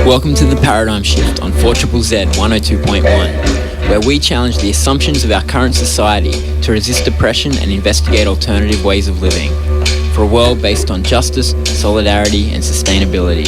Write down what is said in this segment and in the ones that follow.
Welcome to The Paradigm Shift on 4ZZZ 102.1, where we challenge the assumptions of our current society to resist oppression and investigate alternative ways of living, for a world based on justice, solidarity and sustainability.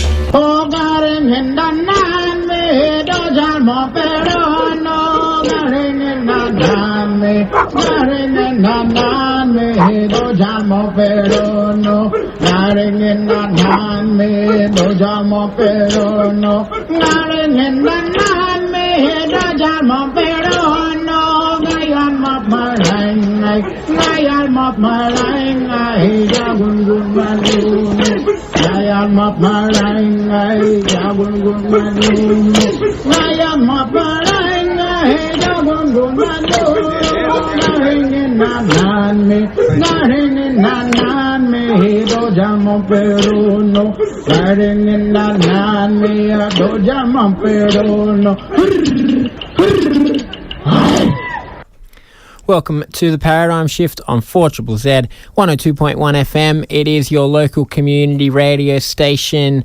Welcome to The Paradigm Shift on 4ZZZ 102.1 FM. It is your local community radio station,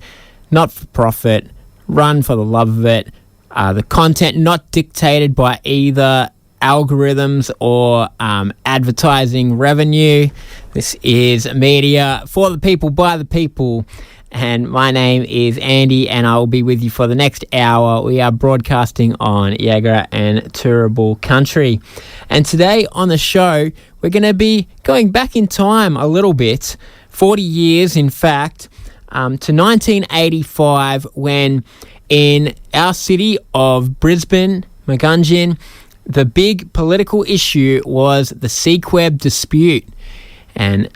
not for profit, run for the love of it. The content not dictated by either algorithms or advertising revenue. This is media for the people, by the people. And my name is Andy, and I will be with you for the next hour. We are broadcasting on Yagara and Turrbal country. And today on the show, we're going to be going back in time a little bit, 40 years in fact, to 1985, when in our city of Brisbane, Magunjin, the big political issue was the SEQEB dispute. And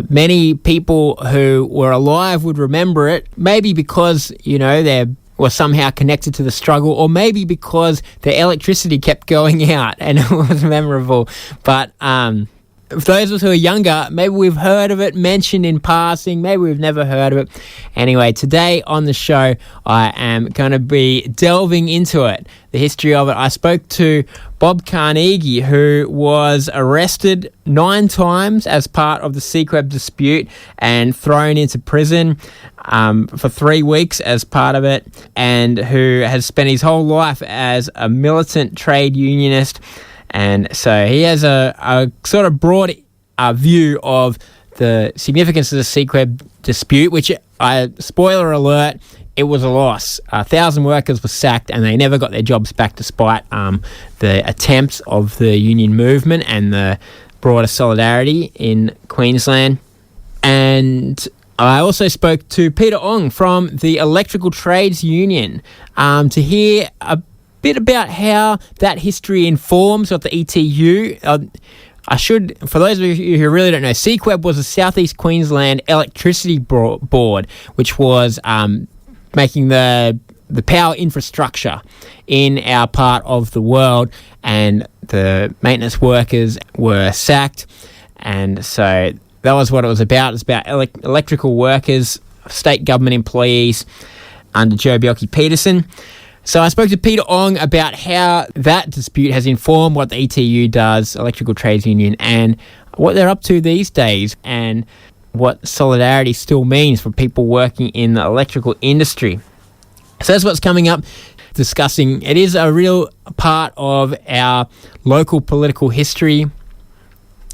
many people who were alive would remember it, maybe because, they were somehow connected to the struggle, or maybe because the electricity kept going out and it was memorable. But for those of us who are younger, maybe we've heard of it mentioned in passing, maybe we've never heard of it. Anyway, today on the show, I am going to be delving into it, the history of it. I spoke to Bob Carnegie, who was arrested 9 times as part of the SEQEB dispute and thrown into prison for 3 weeks as part of it, and who has spent his whole life as a militant trade unionist. And so he has a sort of broad view of the significance of the SEQEB dispute, which, spoiler alert, it was a loss. 1,000 workers were sacked and they never got their jobs back despite the attempts of the union movement and the broader solidarity in Queensland. And I also spoke to Peter Ong from the Electrical Trades Union to hear a bit about how that history informs what the ETU. For those of you who really don't know, SEQEB was the South East Queensland Electricity Board, which was making the power infrastructure in our part of the world, and the maintenance workers were sacked, and so that was what it was about. It's about electrical workers, state government employees under Joh Bjelke-Peterson. So I spoke to Peter Ong about how that dispute has informed what the ETU does, Electrical Trades Union, and what they're up to these days, and what solidarity still means for people working in the electrical industry. So that's what's coming up, discussing. It is a real part of our local political history,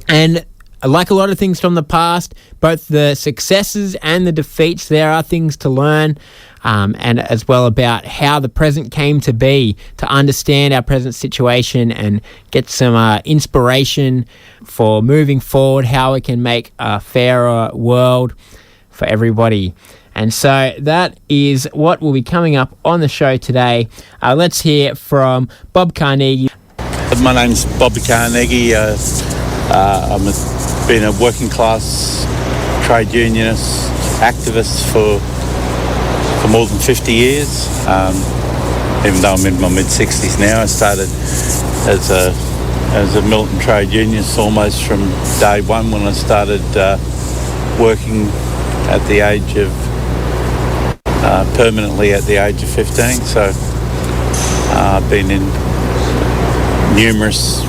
and like a lot of things from the past, both the successes and the defeats, there are things to learn, and as well about how the present came to be, to understand our present situation and get some inspiration for moving forward, how we can make a fairer world for everybody. And so that is what will be coming up on the show today. Let's hear from Bob Carnegie. My name's Bob Carnegie. I've been a working class trade unionist activist for more than 50 years. Even though I'm in my mid-60s now, I started as a militant trade unionist almost from day one when I started working at the age of permanently at the age of 15. So I've been in numerous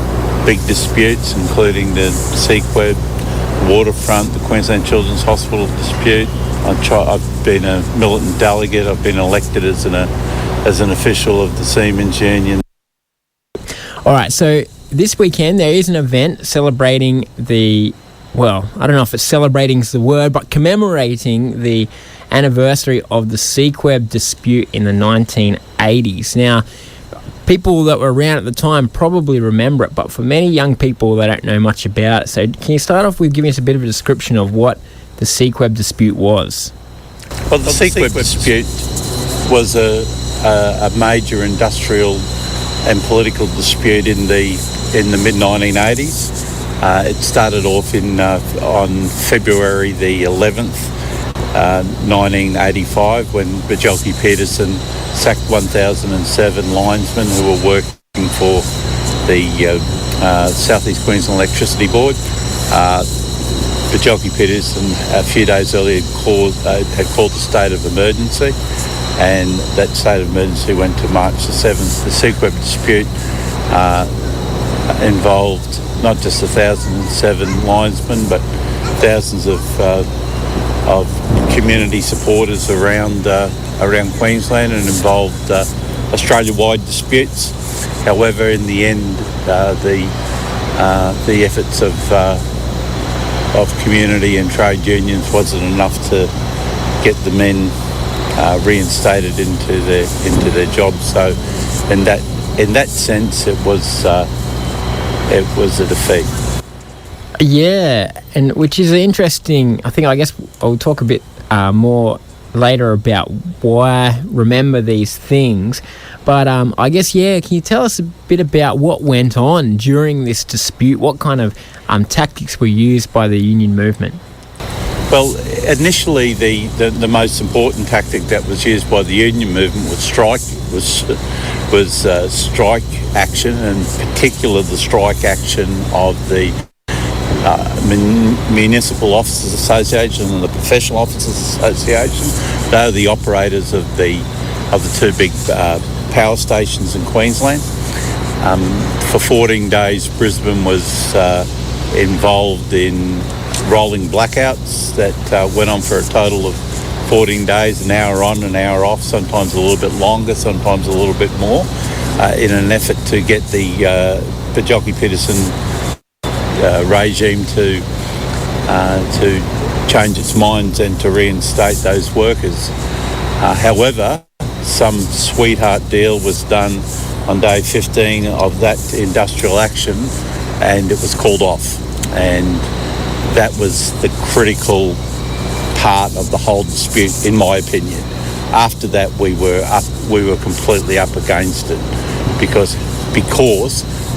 big disputes, including the SEQEB, waterfront, the Queensland Children's Hospital dispute. I've been a militant delegate. I've been elected as an official of the Seamen's Union. All right, so this weekend there is an event celebrating I don't know if it's celebrating is the word, but commemorating the anniversary of the SEQEB dispute in the 1980s. Now, people that were around at the time probably remember it, but for many young people, they don't know much about it. So can you start off with giving us a bit of a description of what the SEQEB dispute was? Well, the SEQEB dispute was a major industrial and political dispute in the mid-1980s. It started off on February the 11th, 1985, when Joh Bjelke-Peterson sacked 1,007 linesmen who were working for the South East Queensland Electricity Board. Joh Bjelke-Peterson a few days earlier had called a state of emergency, and that state of emergency went to March the 7th. The SEQEB dispute involved not just 1,007 linesmen, but thousands of community supporters around Queensland, and involved Australia-wide disputes. However, in the end, the efforts of community and trade unions wasn't enough to get the men reinstated into their jobs. So, in that sense, it was a defeat. Yeah, and which is interesting. I guess I'll talk a bit more later about why I remember these things. But I guess, can you tell us a bit about what went on during this dispute? What kind of tactics were used by the union movement? Well, initially the most important tactic that was used by the union movement was strike action, and in particular the strike action of the Municipal Officers Association and the Professional Officers Association. They are the operators of the two big power stations in Queensland. For 14 days, Brisbane was involved in rolling blackouts that went on for a total of 14 days, an hour on, an hour off, sometimes a little bit longer, sometimes a little bit more, in an effort to get the Joh Bjelke-Peterson regime to change its minds and to reinstate those workers. However, some sweetheart deal was done on day 15 of that industrial action, and it was called off. And that was the critical part of the whole dispute, in my opinion. After that, we were completely up against it because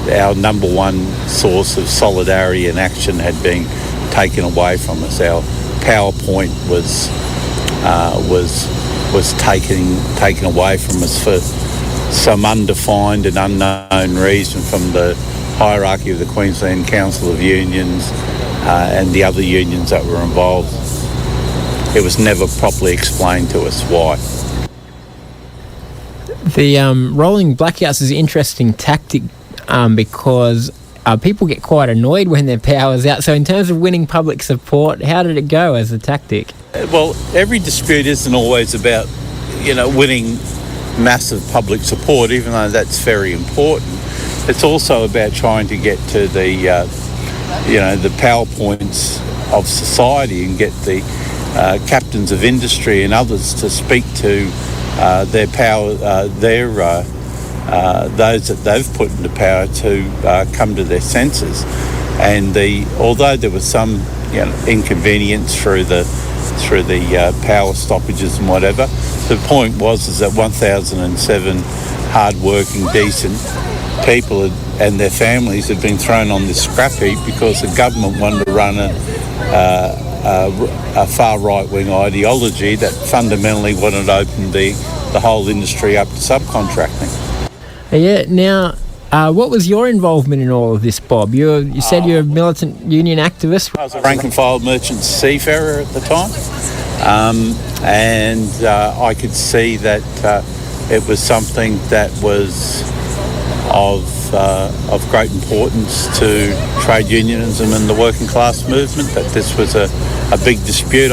our number one source of solidarity and action had been taken away from us. Our PowerPoint was taken away from us for some undefined and unknown reason from the hierarchy of the Queensland Council of Unions and the other unions that were involved. It was never properly explained to us why. The rolling blackouts is an interesting tactic because people get quite annoyed when their power's out. So in terms of winning public support, how did it go as a tactic? Well, every dispute isn't always about, winning massive public support, even though that's very important. It's also about trying to get to the PowerPoints of society and get the captains of industry and others to speak to their power, those that they've put into power to come to their senses. And although there was some inconvenience through the power stoppages and whatever, the point was that 1,007 hard-working, decent people and their families had been thrown on this scrap heap because the government wanted to run a far right-wing ideology that fundamentally wanted to open the whole industry up to subcontracting. Yeah. Now, what was your involvement in all of this, Bob? You said you're a militant union activist. I was a rank and file merchant seafarer at the time, and I could see that it was something that was of great importance to trade unionism and the working class movement, that this was a big dispute.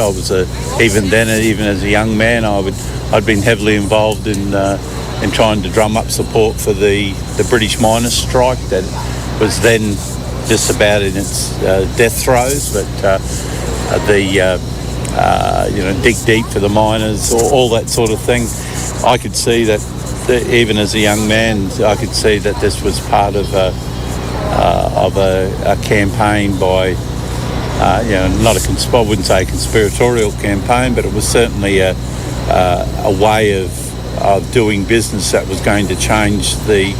Even as a young man, I'd been heavily involved in trying to drum up support for the British miners' strike that was then just about in its death throes. But dig deep for the miners, all that sort of thing. I could see that, even as a young man, I could see that this was part of a campaign by, I wouldn't say a conspiratorial campaign, but it was certainly a way of doing business that was going to change the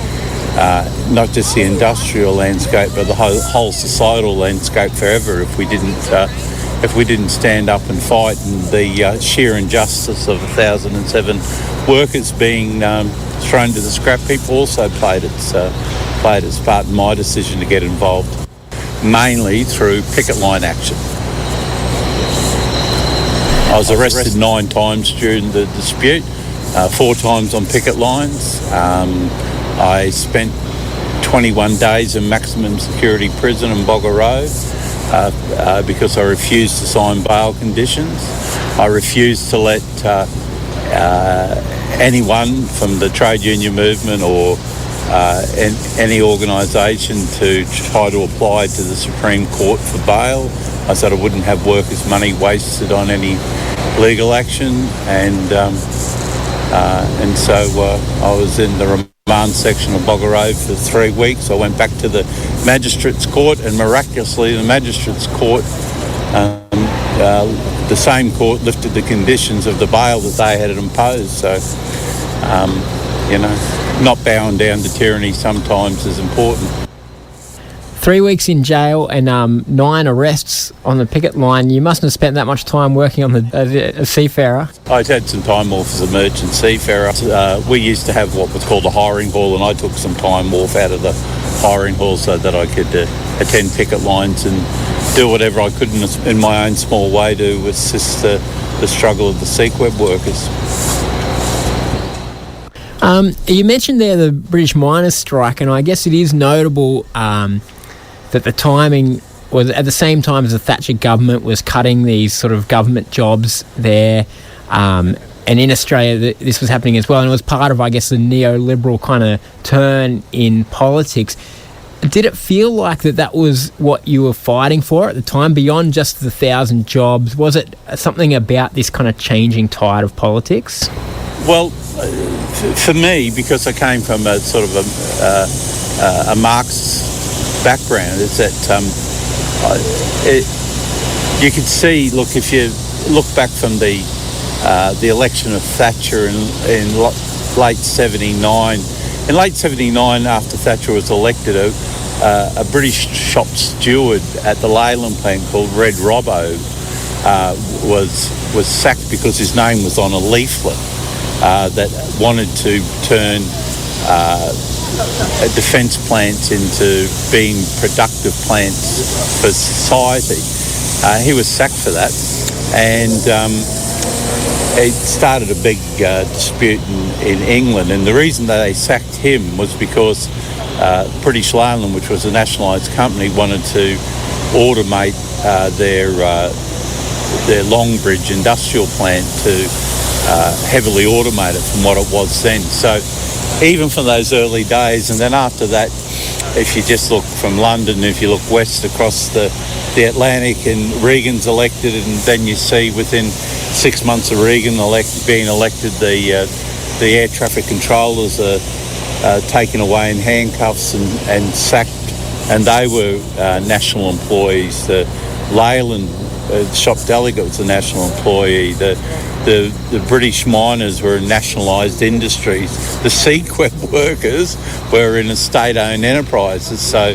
not just the industrial landscape, but the whole societal landscape forever if we didn't stand up and fight. And the sheer injustice of 1,007 workers being thrown to the scrap heap also played its part in my decision to get involved, mainly through picket line action. I was arrested 9 times during the dispute, 4 times on picket lines. I spent 21 days in maximum security prison in Bogger Road because I refused to sign bail conditions. I refused to let anyone from the trade union movement or any organisation to try to apply to the Supreme Court for bail. I said I wouldn't have workers' money wasted on any legal action, and so I was in the remand section of Bogger Road for 3 weeks. I went back to the Magistrates Court, and miraculously the Magistrates Court, the same court, lifted the conditions of the bail that they had imposed. So, not bowing down to tyranny sometimes is important. 3 weeks in jail and 9 arrests on the picket line. You mustn't have spent that much time working on a seafarer. I'd had some time off as a merchant seafarer. We used to have what was called a hiring hall, and I took some time off out of the hiring hall so that I could attend picket lines and do whatever I could in my own small way to assist the struggle of the SEQEB workers. You mentioned there the British miners' strike, and I guess it is notable that the timing was at the same time as the Thatcher government was cutting these sort of government jobs there, and in Australia this was happening as well, and it was part of, I guess, the neoliberal kind of turn in politics. Did it feel like that was what you were fighting for at the time, beyond just the 1,000 jobs? Was it something about this kind of changing tide of politics? Well, for me, because I came from a sort of a Marxist background, is that you could see. Look, if you look back from the election of Thatcher in late '79. In late '79, after Thatcher was elected, a British shop steward at the Leyland plant called Red Robbo was sacked because his name was on a leaflet that wanted to turn defence plants into being productive plants for society. He was sacked for that, and it started a big dispute in England. And the reason that they sacked him was because British Leyland, which was a nationalised company, wanted to automate their Longbridge industrial plant to heavily automate it from what it was then. So even from those early days, and then after that, if you just look from London, if you look west across the Atlantic, and Reagan's elected, and then you see within 6 months of Reagan being elected, the air traffic controllers are taken away in handcuffs and sacked, and they were national employees. The Leyland shop delegate was a national employee. The British miners were nationalised industries. The SEQEB workers were in state-owned enterprises. So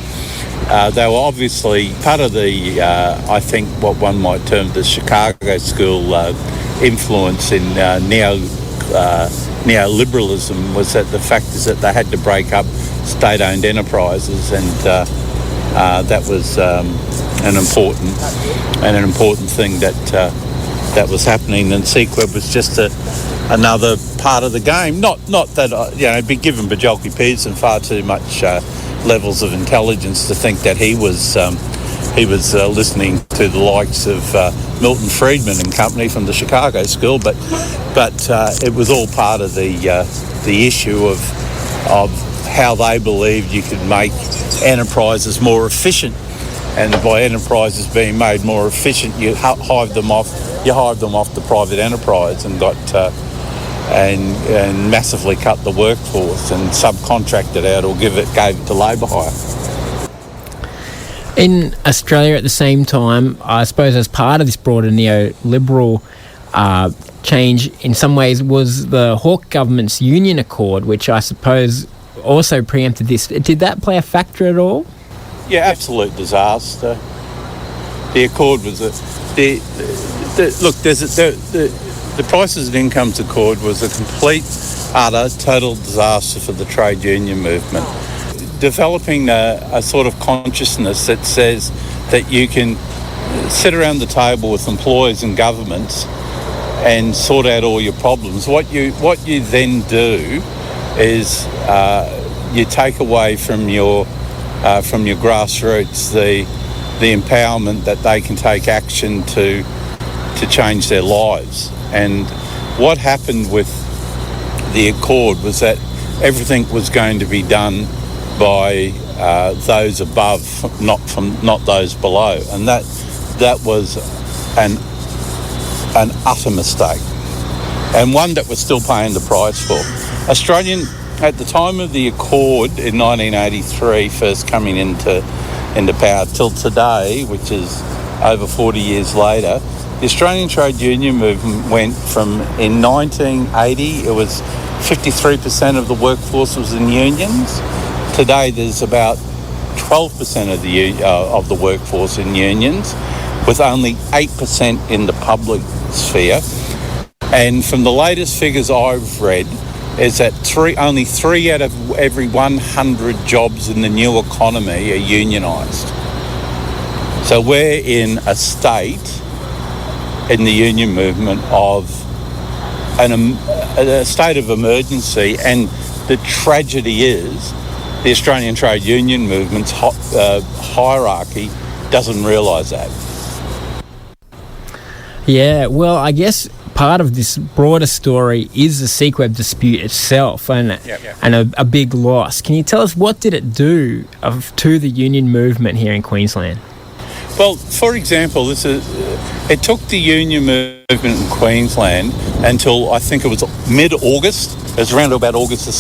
they were obviously part of the, I think, what one might term the Chicago School influence in neoliberalism, was that the fact is that they had to break up state-owned enterprises, and that was an important thing that was happening. And SEQEB was just another part of the game. Not that it'd be given Bjelke-Peterson far too much levels of intelligence to think that he was he was listening to the likes of Milton Friedman and company from the Chicago School, but it was all part of the issue of how they believed you could make enterprises more efficient, and by enterprises being made more efficient, you hived them off the private enterprise and got and massively cut the workforce and subcontracted out or gave it to labour hire. In Australia at the same time, I suppose as part of this broader neoliberal change in some ways was the Hawke government's union accord, which I suppose also preempted this. Did that play a factor at all? Yeah, absolute disaster. The accord was the Prices and Incomes Accord was a complete, utter, total disaster for the trade union movement. Developing a sort of consciousness that says that you can sit around the table with employers and governments and sort out all your problems. What you then do is you take away from your grassroots the empowerment that they can take action to change their lives. And what happened with the Accord was that everything was going to be done by those above, not those below, and that was an utter mistake, and one that we're still paying the price for. Australian, at the time of the Accord in 1983, first coming into power till today, which is over 40 years later, the Australian trade union movement went from, in 1980, it was 53% of the workforce was in unions. Today, there's about 12% of the workforce in unions, with only 8% in the public sphere. And from the latest figures I've read, is that only 3 out of every 100 jobs in the new economy are unionised. So we're in a state in the union movement of a state of emergency, and the tragedy is the Australian trade union movement's hierarchy doesn't realise that. Yeah, well, I guess part of this broader story is the SEQEB dispute itself, and a big loss. Can you tell us what did it do to the union movement here in Queensland? Well, for example, it took the union movement in Queensland until I think it was mid-August. It was around about August the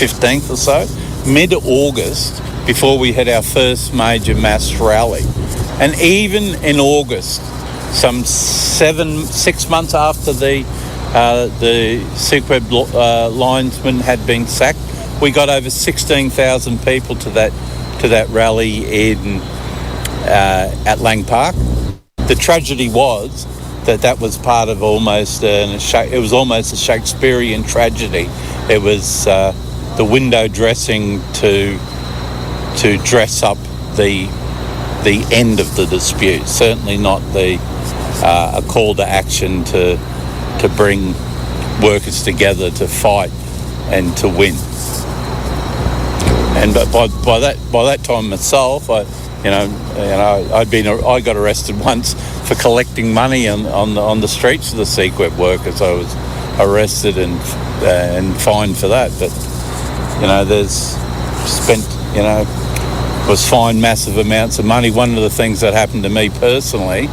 15th or so. Mid-August, before we had our first major mass rally. And even in August, some 6 months after the SEQEB linesman had been sacked, we got over 16,000 people to that rally at Lang Park. The tragedy was that was part of almost a Shakespearean tragedy. It was the window dressing to dress up the end of the dispute. Certainly not a call to action to bring workers together to fight and to win. And by that time myself, I got arrested once for collecting money on the streets of the SEQEB workers. I was arrested and fined for that. But was fined massive amounts of money. One of the things that happened to me personally,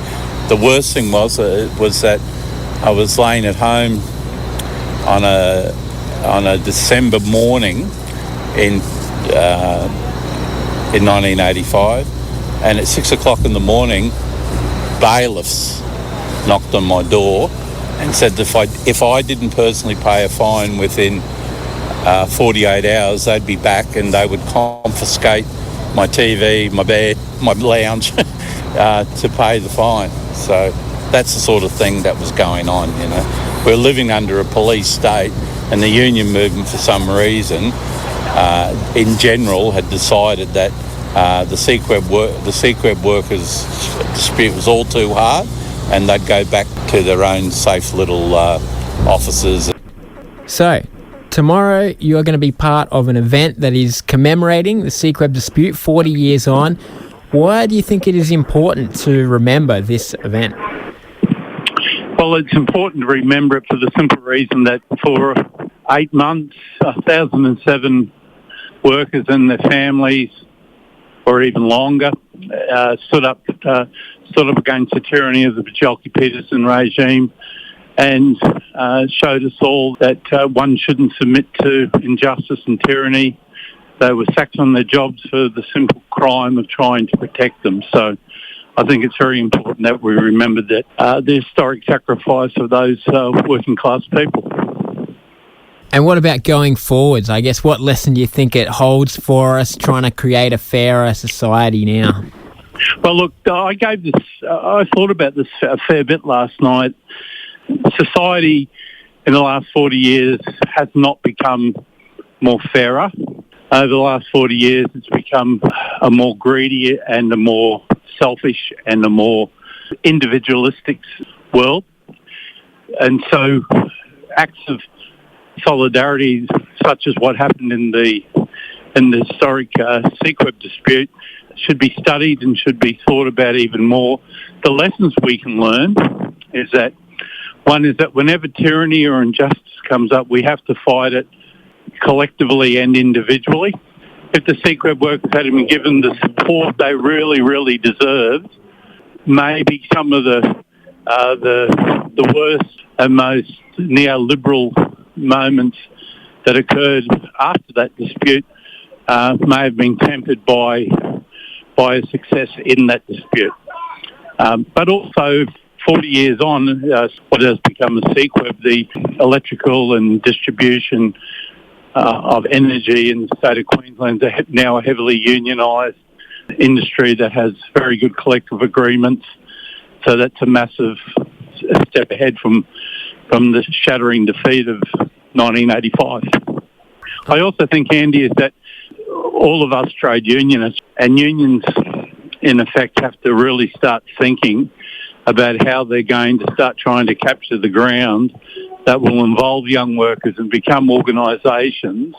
the worst thing was that I was laying at home on a December morning in 1985, and at 6 o'clock in the morning, bailiffs knocked on my door and said that if I didn't personally pay a fine within 48 hours, they'd be back and they would confiscate my TV, my bed, my lounge to pay the fine. So that's the sort of thing that was going on. We're living under a police state, and the union movement, for some reason, in general, had decided that the SEQEB workers' dispute was all too hard, and they'd go back to their own safe little offices. So, tomorrow you're going to be part of an event that is commemorating the SEQEB dispute 40 years on. Why do you think it is important to remember this event? Well, it's important to remember it for the simple reason that for 8 months, 1,007 workers and their families, or even longer, stood up against the tyranny of the Bjelke-Peterson regime and showed us all that one shouldn't submit to injustice and tyranny. They were sacked on their jobs for the simple crime of trying to protect them. So I think it's very important that we remember that the historic sacrifice of those working class people. And what about going forwards? I guess what lesson do you think it holds for us trying to create a fairer society now? Well, look, I thought about this a fair bit last night. Society in the last 40 years has not become more fairer. Over the last 40 years, it's become a more greedy and a more selfish and a more individualistic world. And so acts of solidarity, such as what happened in the historic SEQEB dispute, should be studied and should be thought about even more. The lessons we can learn is that whenever tyranny or injustice comes up, we have to fight it collectively and individually. If the SEQEB workers had been given the support they really, really deserved, maybe some of the worst and most neoliberal moments that occurred after that dispute may have been tempered by a success in that dispute. But also, 40 years on, what has become a SEQEB, the electrical and distribution of energy in the state of Queensland is now a heavily unionised industry that has very good collective agreements. So that's a massive step ahead from the shattering defeat of 1985. I also think, Andy, is that all of us trade unionists and unions, in effect, have to really start thinking about how they're going to start trying to capture the ground that will involve young workers and become organisations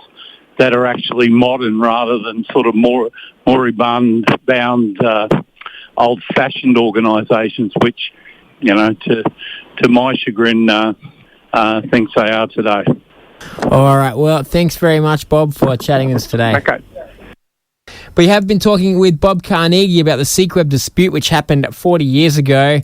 that are actually modern rather than sort of more moribund, old-fashioned organisations, which, to my chagrin, thinks they are today. All right. Well, thanks very much, Bob, for chatting with us today. Okay. We have been talking with Bob Carnegie about the SEQEB dispute, which happened 40 years ago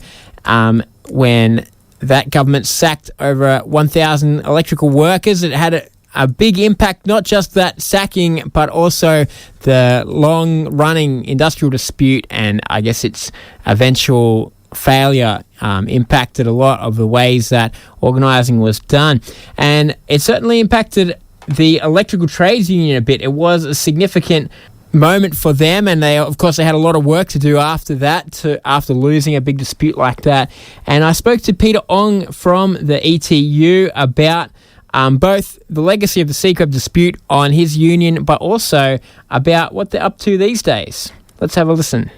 when that government sacked over 1,000 electrical workers. It had a big impact, not just that sacking, but also the long-running industrial dispute, and I guess its eventual failure impacted a lot of the ways that organising was done. And it certainly impacted the electrical trades union a bit. It was a significant moment for them, and they had a lot of work to do after that, after losing a big dispute like that. And I spoke to Peter Ong from the ETU about both the legacy of the SEQEB dispute on his union, but also about what they're up to these days. Let's have a listen.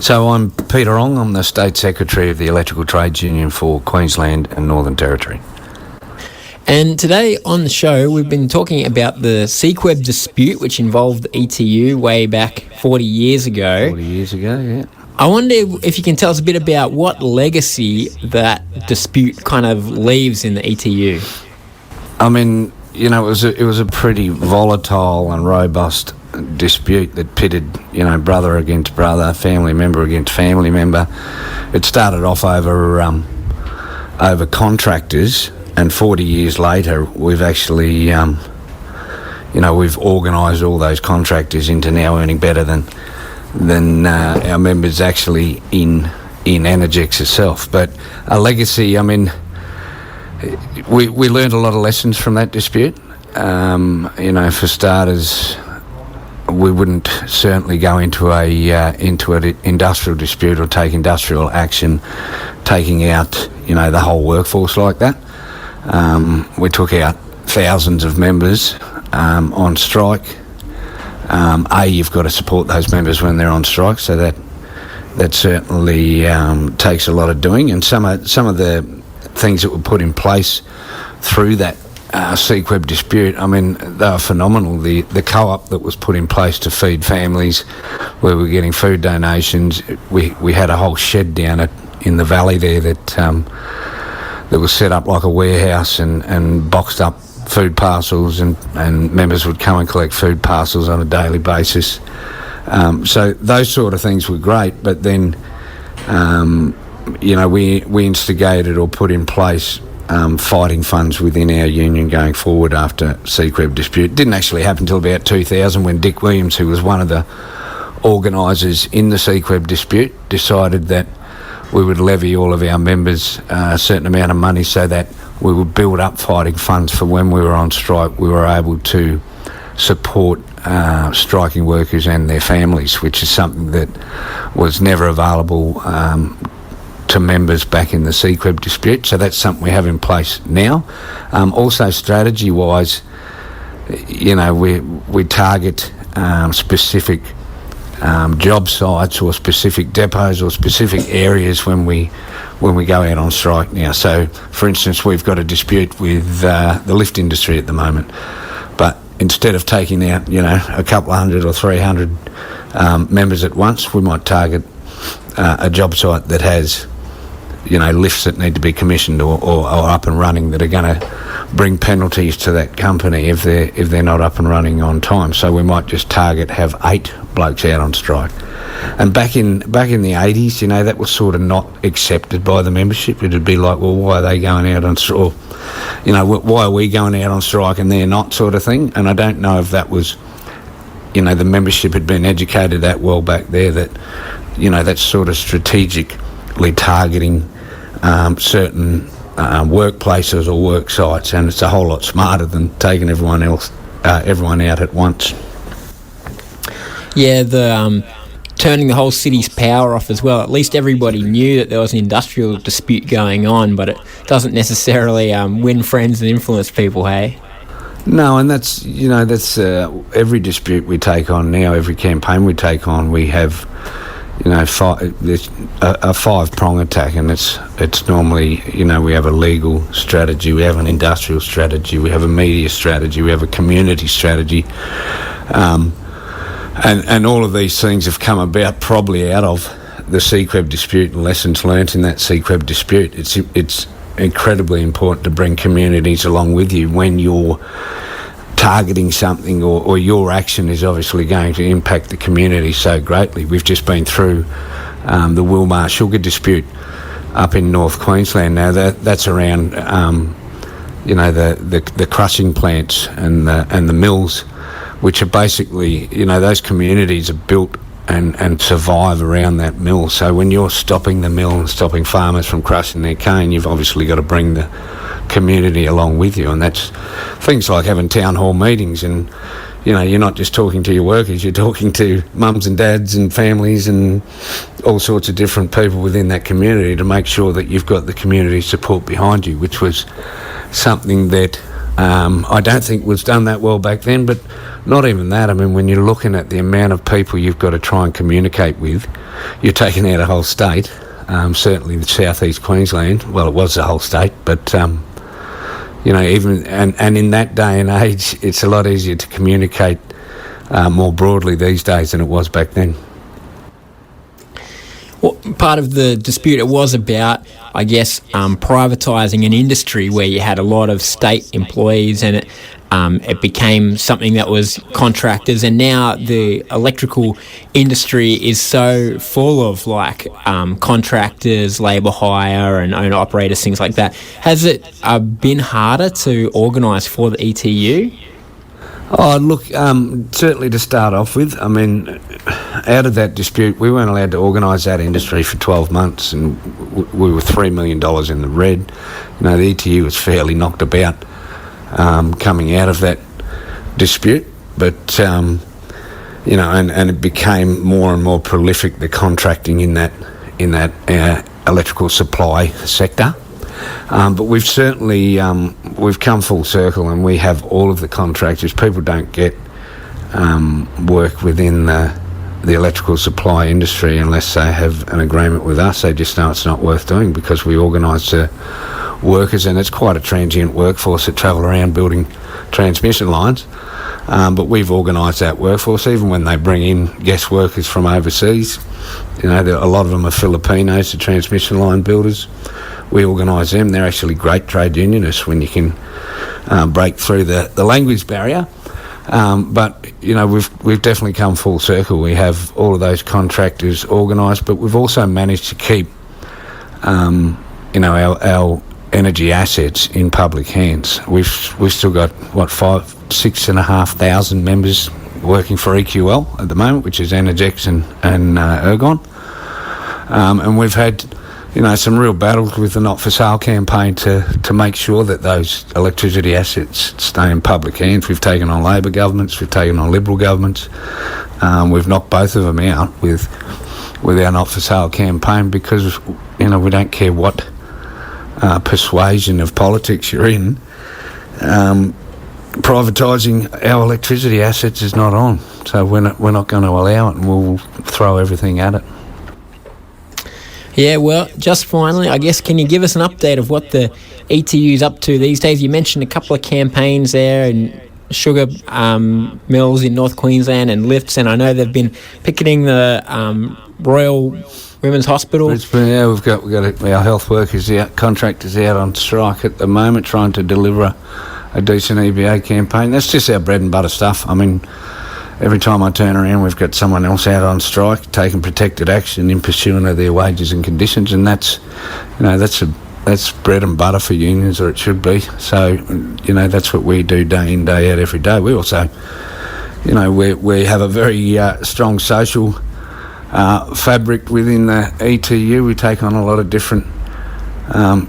So I'm Peter Ong. I'm the State Secretary of the Electrical Trades Union for Queensland and Northern Territory. And today on the show, we've been talking about the SEQEB dispute, which involved the ETU way back 40 years ago. 40 years ago, yeah. I wonder if you can tell us a bit about what legacy that dispute kind of leaves in the ETU. I mean, it was a pretty volatile and robust dispute that pitted, brother against brother, family member against family member. It started off over contractors. And 40 years later, we've actually, we've organised all those contractors into now earning better than our members actually in Energex itself. But a legacy, I mean, we learned a lot of lessons from that dispute. For starters, we wouldn't certainly go into an industrial dispute or take industrial action, taking out, the whole workforce like that. We took out thousands of members on strike. You've got to support those members when they're on strike, so that certainly takes a lot of doing. And some of the things that were put in place through that SEQEB dispute, I mean, they were phenomenal. The co-op that was put in place to feed families, where we're getting food donations, we had a whole shed down in the valley there that was set up like a warehouse and boxed up food parcels, and members would come and collect food parcels on a daily basis. So those sort of things were great, but then we instigated or put in place fighting funds within our union going forward after SEQEB dispute. It didn't actually happen until about 2000, when Dick Williams, who was one of the organisers in the SEQEB dispute, decided that we would levy all of our members a certain amount of money so that we would build up fighting funds for when we were on strike. We were able to support striking workers and their families, which is something that was never available to members back in the SEQEB dispute. So that's something we have in place now. Also, strategy-wise, we target specific job sites or specific depots or specific areas when we go out on strike now. So, for instance, we've got a dispute with the lift industry at the moment, but instead of taking out, a couple of hundred or 300 members at once, we might target a job site that has, lifts that need to be commissioned or up and running, that are going to bring penalties to that company if they're not up and running on time. So we might just have 8 blokes out on strike. And back in the 80s, that was sort of not accepted by the membership. It'd be like, well, why are they going out on strike? Why are we going out on strike and they're not, sort of thing. And I don't know if that was, the membership had been educated that well back there that, that's sort of strategically targeting certain workplaces or work sites, and it's a whole lot smarter than taking everyone out at once. Yeah, the turning the whole city's power off as well. At least everybody knew that there was an industrial dispute going on, but it doesn't necessarily win friends and influence people, hey? No, and that's every dispute we take on now, every campaign we take on, we have a 5-prong attack, and it's normally, we have a legal strategy, we have an industrial strategy, we have a media strategy, we have a community strategy, and all of these things have come about probably out of the SEQEB dispute and lessons learnt in that SEQEB dispute. It's incredibly important to bring communities along with you when you're targeting something, or your action is obviously going to impact the community so greatly. We've just been through the Wilmar sugar dispute up in North Queensland. Now that's around the crushing plants and the mills, which are basically, those communities are built and survive around that mill. So when you're stopping the mill and stopping farmers from crushing their cane, you've obviously got to bring the community along with you, and that's things like having town hall meetings, and you're not just talking to your workers, you're talking to mums and dads and families and all sorts of different people within that community to make sure that you've got the community support behind you, which was something that I don't think was done that well back then. But not even that, I mean, when you're looking at the amount of people you've got to try and communicate with, you're taking out a whole state, certainly the southeast Queensland, well, it was the whole state, but even and in that day and age, it's a lot easier to communicate more broadly these days than it was back then. Well, part of the dispute, it was about, I guess, privatising an industry where you had a lot of state employees, and it became something that was contractors, and now the electrical industry is so full of contractors, labour hire and owner operators, things like that. Has it been harder to organise for the ETU? Oh, look, certainly to start off with, I mean, out of that dispute, we weren't allowed to organise that industry for 12 months, and we were $3 million in the red. The ETU was fairly knocked about coming out of that dispute, but, and it became more and more prolific, the contracting in that electrical supply sector. But we've certainly we've come full circle, and we have all of the contractors. People don't get work within the electrical supply industry unless they have an agreement with us. They just know it's not worth doing, because we organise a workers, and it's quite a transient workforce that travel around building transmission lines. But we've organised that workforce, even when they bring in guest workers from overseas. You know, a lot of them are Filipinos, the transmission line builders. We organise them. They're actually great trade unionists when you can break through the language barrier. But, you know, we've definitely come full circle. We have all of those contractors organised, but we've also managed to keep, you know, our energy assets in public hands. We've still got, 6,500 members working for EQL at the moment, which is Energex and Ergon. And we've had, you know, some real battles with the Not For Sale campaign to make sure that those electricity assets stay in public hands. We've taken on Labor governments, we've taken on Liberal governments. We've knocked both of them out with our Not For Sale campaign because, you know, we don't care what persuasion of politics you're in. Privatising our electricity assets is not on, so we're not going to allow it, and we'll throw everything at it. Yeah, well, just finally, I guess, can you give us an update of what the ETU's up to these days? You mentioned a couple of campaigns there and sugar mills in North Queensland and lifts, and I know they've been picketing the Royal Women's Hospital. Yeah, we've got our health workers out, contractors out on strike at the moment, trying to deliver a decent EBA campaign. That's just our bread and butter stuff. I mean, every time I turn around, we've got someone else out on strike, taking protected action in pursuit of their wages and conditions, and that's, you know, that's bread and butter for unions, or it should be. So, you know, that's what we do day in, day out, every day. We also, you know, we have a very strong social fabric within the ETU. We take on a lot of different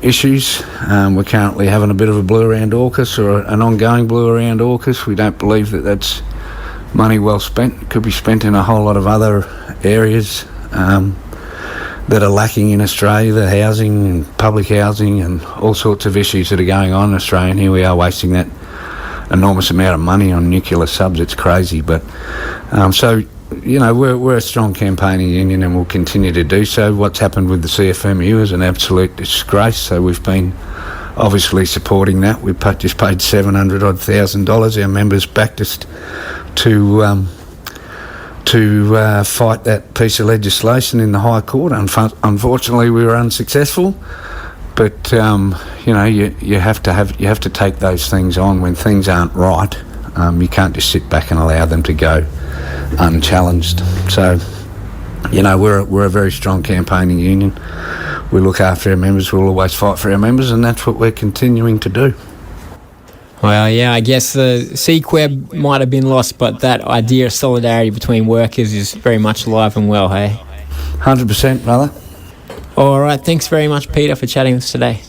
issues. We're currently having a bit of a blue around AUKUS, or an ongoing blue around AUKUS. We don't believe that that's money well spent. It could be spent in a whole lot of other areas that are lacking in Australia, the housing and public housing and all sorts of issues that are going on in Australia. And here we are wasting that enormous amount of money on nuclear subs. It's crazy. But so, you know, we're a strong campaigning union, and we'll continue to do so. What's happened with the CFMU is an absolute disgrace, so we've been obviously supporting that. We just paid $700,000. Our members backed us to fight that piece of legislation in the High Court. Unfortunately, we were unsuccessful. But you know, you have to take those things on when things aren't right. You can't just sit back and allow them to go unchallenged. So, you know, we're a very strong campaigning union. We look after our members. We'll always fight for our members, and that's what we're continuing to do. Well, yeah, I guess the SEQEB might have been lost, but that idea of solidarity between workers is very much alive and well, hey? 100%, brother. All right, thanks very much, Peter, for chatting with us today.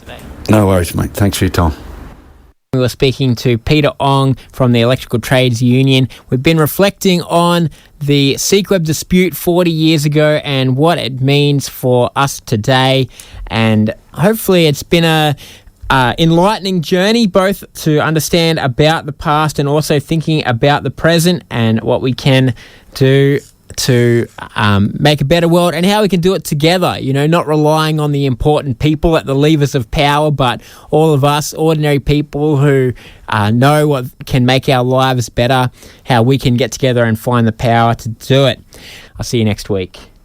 No worries, mate. Thanks for your time. We were speaking to Peter Ong from the Electrical Trades Union. We've been reflecting on the SEQEB dispute 40 years ago and what it means for us today. And hopefully it's been a enlightening journey, both to understand about the past and also thinking about the present and what we can do to make a better world, and how we can do it together, you know, not relying on the important people at the levers of power, but all of us ordinary people who know what can make our lives better, how we can get together and find the power to do it. I'll see you next week.